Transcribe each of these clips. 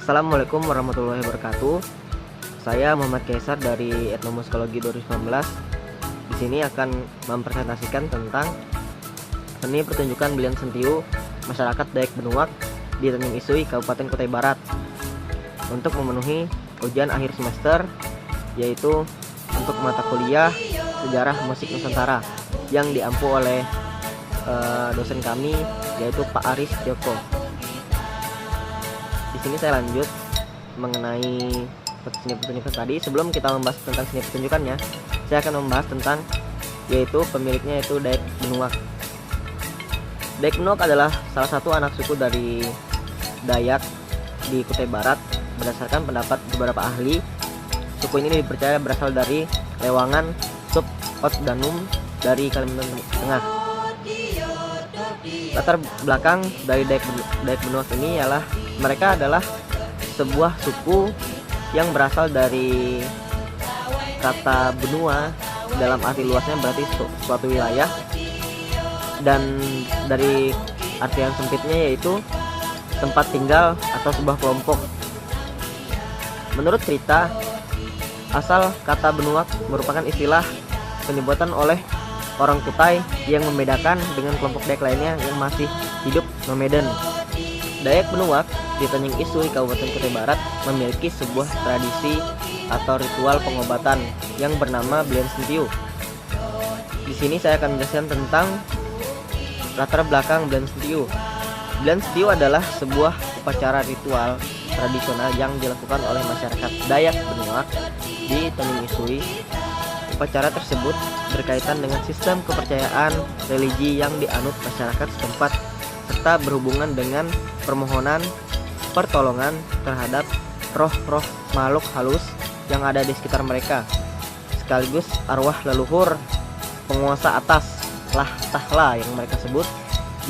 Assalamualaikum warahmatullahi wabarakatuh. Saya Muhammad Kaisar dari Etnomusikologi 2019. Di sini akan mempresentasikan tentang seni pertunjukan Belian Sentiu masyarakat Dayak Benuak di Tanjung Isui, Kabupaten Kutai Barat, untuk memenuhi ujian akhir semester, yaitu untuk mata kuliah Sejarah Musik Nusantara yang diampu oleh dosen kami, yaitu Pak Aris Joko. Di sini saya lanjut mengenai seni pertunjukan tadi. Sebelum kita membahas tentang seni pertunjukannya, saya akan membahas tentang yaitu pemiliknya, yaitu Dayak Benuak. Dayak Benuak adalah salah satu anak suku dari Dayak di Kutai Barat. Berdasarkan pendapat beberapa ahli, suku ini dipercaya berasal dari Lewangan sub Otdanum dari Kalimantan Tengah. Latar belakang dari Dayak Benuak ini ialah mereka adalah sebuah suku yang berasal dari kata benua, dalam arti luasnya berarti suatu wilayah, dan dari artian sempitnya yaitu tempat tinggal atau sebuah kelompok. Menurut cerita, asal kata Benuak merupakan istilah penyebutan oleh orang Kutai yang membedakan dengan kelompok Dayak lainnya yang masih hidup nomaden. Dayak Benuak di Tanjung Isui, Kabupaten Kutai Barat, memiliki sebuah tradisi atau ritual pengobatan yang bernama Belian Sentiu. Di sini saya akan menjelaskan tentang latar belakang Belian Sentiu. Belian Sentiu adalah sebuah upacara ritual tradisional yang dilakukan oleh masyarakat Dayak Benuak di Tanjung Isui. Upacara tersebut berkaitan dengan sistem kepercayaan religi yang dianut masyarakat setempat, serta berhubungan dengan permohonan pertolongan terhadap roh-roh makhluk halus yang ada di sekitar mereka, sekaligus arwah leluhur penguasa atas lah tahla yang mereka sebut,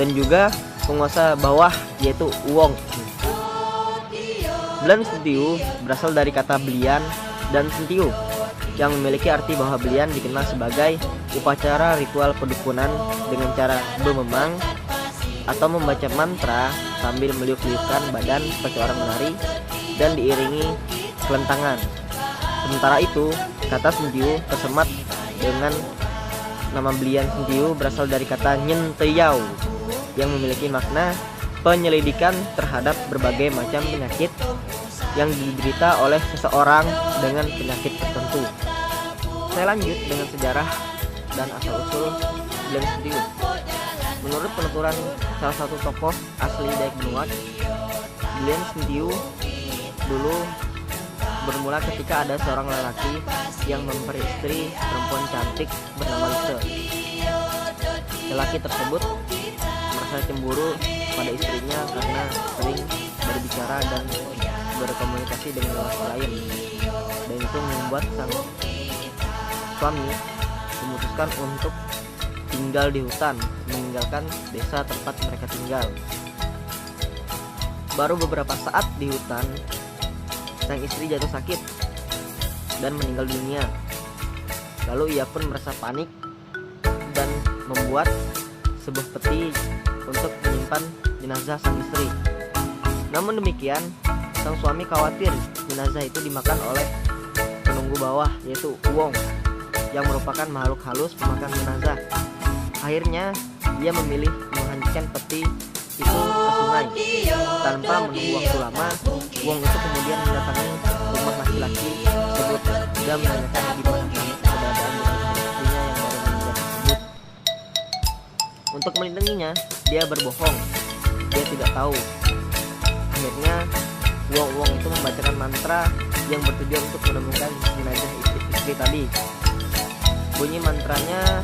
dan juga penguasa bawah yaitu Uwong. Belian Sentiu berasal dari kata belian dan sentiu yang memiliki arti bahwa belian dikenal sebagai upacara ritual pedukunan dengan cara bermemang atau membaca mantra sambil meliuk-liukkan badan seperti orang menari dan diiringi kelentangan. Sementara itu, kata sentiu tersemat dengan nama Belian Sentiu berasal dari kata nyenteyau yang memiliki makna penyelidikan terhadap berbagai macam penyakit yang diderita oleh seseorang dengan penyakit tertentu. Saya lanjut dengan sejarah dan asal-usul Belian Sentiu. Menurut penuturan salah satu tokoh asli Dayak Benuak, Belian Sentiu dulu bermula ketika ada seorang lelaki yang memperistri perempuan cantik bernama Lise. Lelaki tersebut merasa cemburu pada istrinya karena sering berbicara dan berkomunikasi dengan lelaki lain, dan itu membuat sang suami memutuskan untuk tinggal di hutan, meninggalkan desa tempat mereka tinggal. Baru beberapa saat di hutan, sang istri jatuh sakit dan meninggal dunia. Lalu ia pun merasa panik dan membuat sebuah peti untuk menyimpan jenazah sang istri. Namun demikian, sang suami khawatir jenazah itu dimakan oleh penunggu bawah yaitu Uwong, yang merupakan makhluk halus pemakan jenazah. Akhirnya ia memilih menghentikan peti itu ke sungai. Tanpa menunggu waktu lama, Uwong itu kemudian mendatangi rumah laki-laki tersebut dan menanyakan di mana keberadaan jenazah istrinya yang baru meninggal tersebut. Untuk melindunginya, dia berbohong, dia tidak tahu. Akhirnya Uwong itu membacakan mantra yang bertujuan untuk menemukan jenazah istri tadi. Bunyi mantranya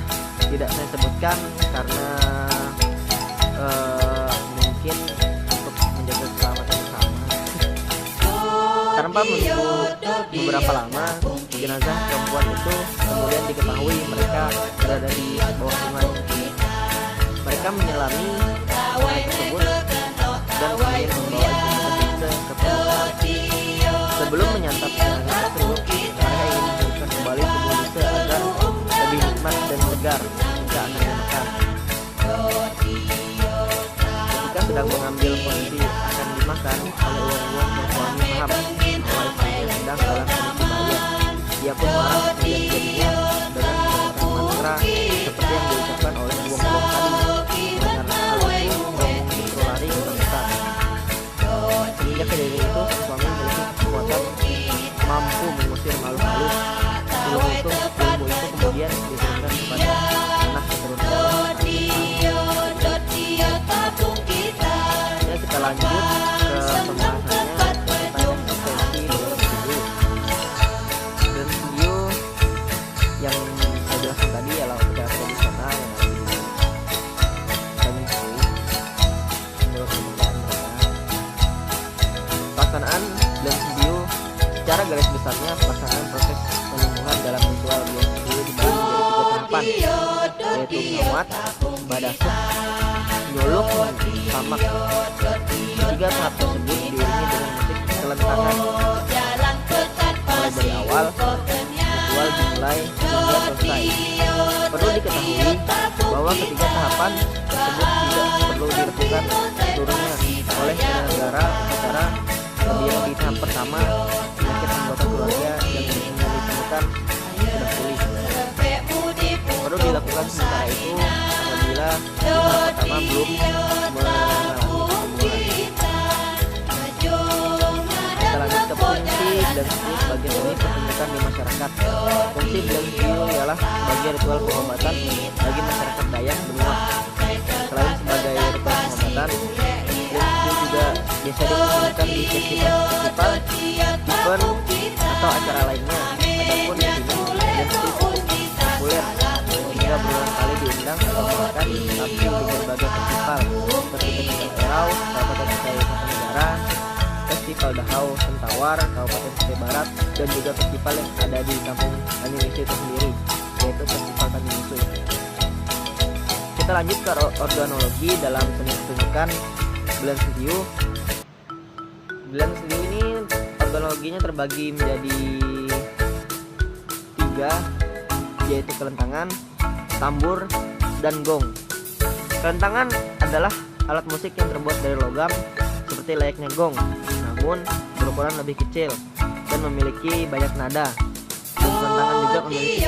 tidak saya sebutkan karena mungkin untuk menjaga keselamatan bersama. Tanpa menunggu beberapa lama, jenazah perempuan itu kemudian diketahui mereka berada di bawah sungai. Mereka menyelami sungai tersebut dan kemudian membawa jenazah ke permukaan. Sebelum menyantap jenazah tersebut, mereka ingin menghidupkan kembali tubuh Lise agar lebih nikmat dan segar ketika akan dimakan. Ketika sedang mengambil posisi akan dimakan, oleh uang-uang yang suami paham bahwa istrinya sedang dalam kondisi bahaya. Ia pun marah menjadi-jadinya dengan menggunakan mantra seperti yang diucapkan oleh uang-uang tadi. Karena hal itu uang justru lari ketakutan. Semenjak kejadian itu, suami memiliki kekuatan mampu mengusir makhluk halus. Ilmu itu kemudian diberikan kepada anak keturunannya. Ya, kita lanjut ke pembahasannya tentang eksistensi dan video yang saya jelaskan tadi adalah secara tradisional yang kami ketahui menurut kepercayaan mereka. Pelaksanaan dan video secara garis besarnya pelaksanaan proses penyembuhan dalam ritual Blank Video dibagi menjadi 3 tahapan, yaitu ngawat, badasuk, nyolok, samak. Ketiga tahap tersebut diiringi dengan musik kelentangan. Mulai dari awal, ritual dimulai hingga selesai. Perlu diketahui bahwa ketiga tahapan tersebut tidak perlu dilakukan seluruhnya oleh penyelenggara upacara. Kemudian di tahap pertama, penyakit anggota keluarga yang ditemukan sudah pulih. Perlu dilakukan sementara itu apabila di tahap pertama belum mengalami kesembuhan. Kita lanjut ke fungsi dan seni sebagai seni pertunjukan di masyarakat. Fungsi Blank Video ialah sebagai ritual pengobatan bagi masyarakat Dayak benua. Selain sebagai ritual pengobatan, Blank Video juga biasa dipertunjukkan di festival, event, atau acara lainnya. Adapun di sini Blank Video populer hingga berulang kali diundang atau bahkan tampil di berbagai festival seperti Festival Erau, Kabupaten Kutai Kartanegara, Festival Dahau Sentawar, Kabupaten Kutai Barat, dan juga festival yang ada di kampung Tanjung itu sendiri, yaitu Festival Tanjung Misu. Kita lanjut ke organologi dalam seni pertunjukan Blank Video. Blank Video ini organologinya terbagi menjadi 3, yaitu kelentangan, tambur, dan gong. Kelentangan adalah alat musik yang terbuat dari logam seperti layaknya gong, namun berukuran lebih kecil dan memiliki banyak nada. Kelentangan juga memiliki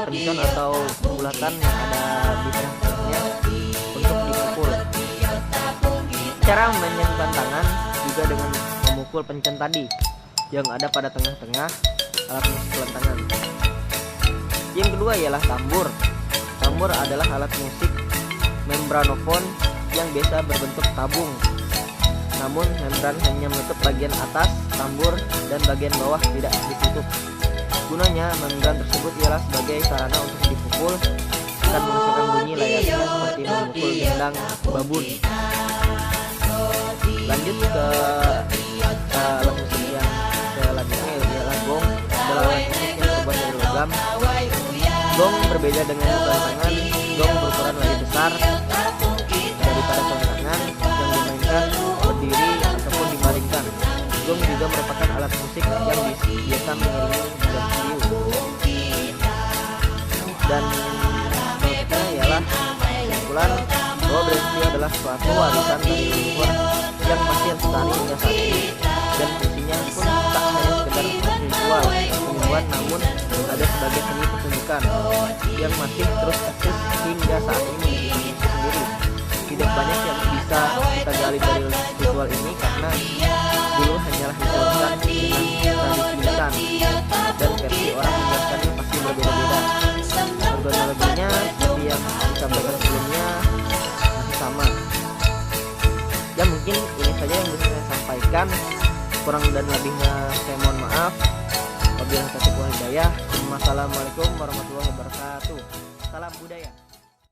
pencon atau bulatan yang ada di tengah-tengahnya untuk dipukul. Cara memainkan kelentangan juga dengan memukul pencon tadi yang ada pada tengah-tengah alat musik kelentangan. Yang kedua ialah tambur. Tambur adalah alat musik membranofon yang biasa berbentuk tabung. Namun membran hanya menutup bagian atas tambur dan bagian bawah tidak ditutup. Gunanya membran tersebut ialah sebagai sarana untuk dipukul dan menghasilkan bunyi layaknya seperti memukul gendang babun. Lanjut ke alat musik yang selanjutnya ialah gong. Adalah alat musik yang terbuat dari logam. Gong berbeda dengan kelentangan. Gong berukuran lebih besar daripada kelentangan yang dimainkan berdiri ataupun dibaringkan. Gong juga merupakan alat musik yang biasa mengiringi Blank Video. Dan berikutnya ialah kesimpulan bahwa Blank Video adalah suatu warisan dari leluhur yang masih lestari hingga saat ini, dan fungsinya pun tak hanya sekedar ritual penyembuhan, namun ada sebagai seni pertunjukan yang masih terus eksis hingga saat ini sendiri. Tidak banyak yang bisa kita gali dari ritual ini karena dulu hanyalah dituliskan dengan tradisi lisan, dan versi orang menjelaskannya pasti berbeda-beda. Organologinya seperti yang disampaikan sebelumnya masih sama. Ya, mungkin ini saja yang bisa saya sampaikan. Kurang dan lebihnya saya mohon maaf. Wabillahi taufiq wal hidayah. Wassalamualaikum warahmatullahi wabarakatuh. Salam budaya.